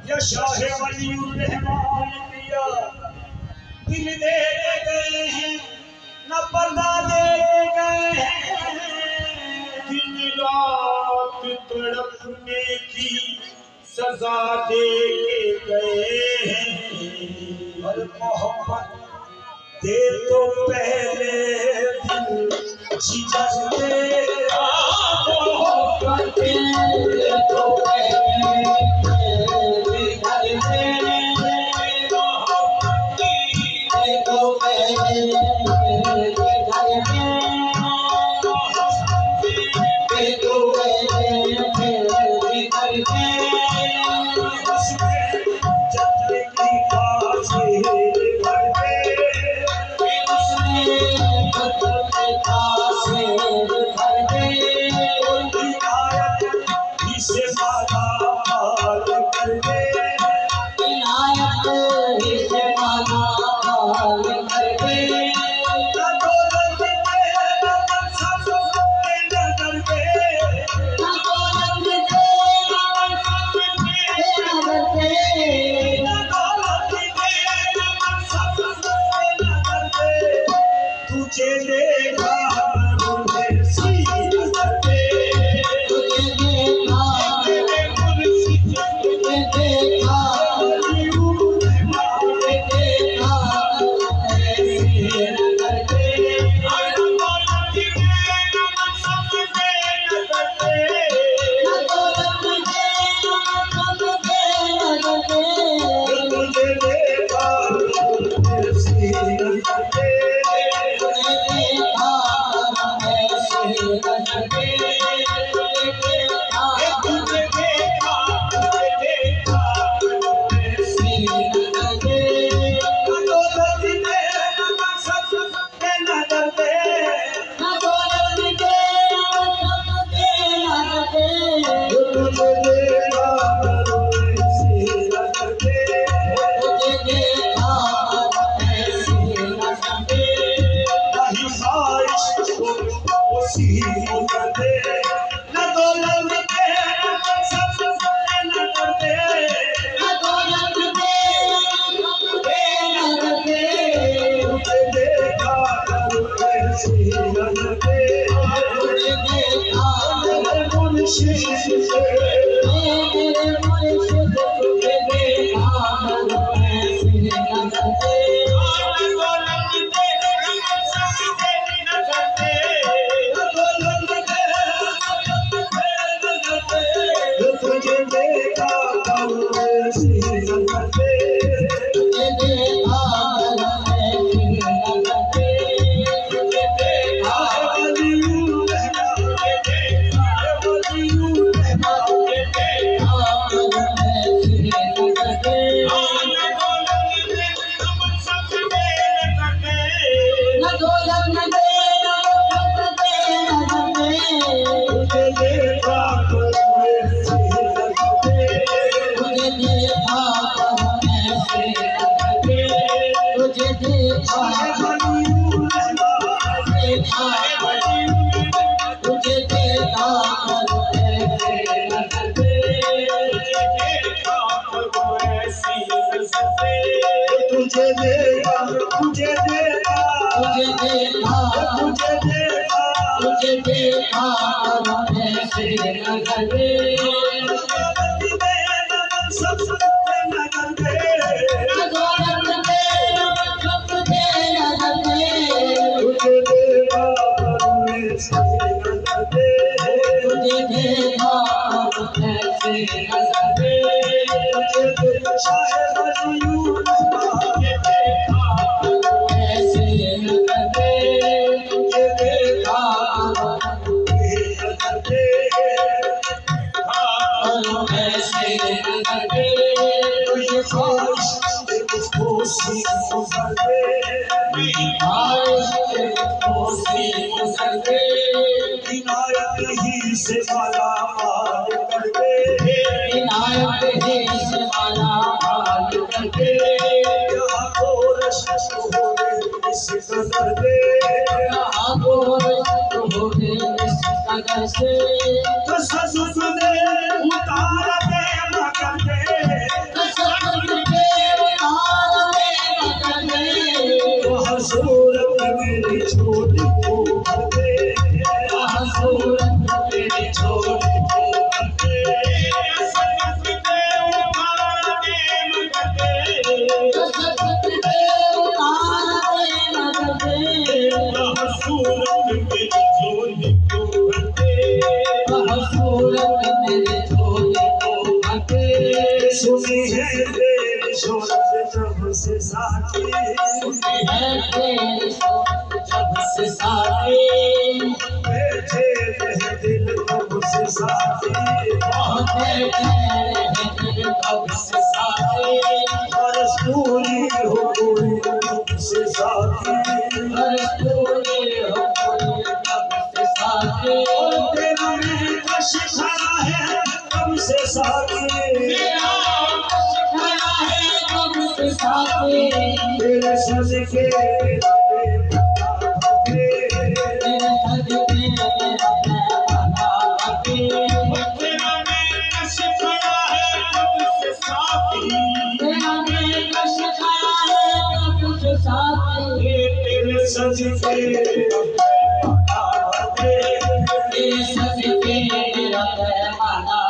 या शाह वलीउर रहमान पिया दिल दे गए हैं न पर्दा दे गए हैं दिन रात तड़पने की सजा दे गए हैं और मोहब्बत दे तो पहले दिल जिगर दे मोहब्बत दे तो से सुनी है तेरी शोहरत जब से साथी, सुनी है तेरी शोहरत जब से साथी, बैठे रहे दिल कब से साथी, बैठे रहे दिल कब से साथी, बरस पूरी हो गई कब से साथी, बरस पूरी हो गई कब से साथी, तेरा मैं कश खड़ा है कब से साथी, तेरा कश खड़ा है कब से साथी, तेरे सदके तेरे सदके बना लगे, तेरा मैं कश खड़ा है कब से साथी, तेरा मैं कश खड़ा है कब से साथी, तेरे सदके तेरे सदके बना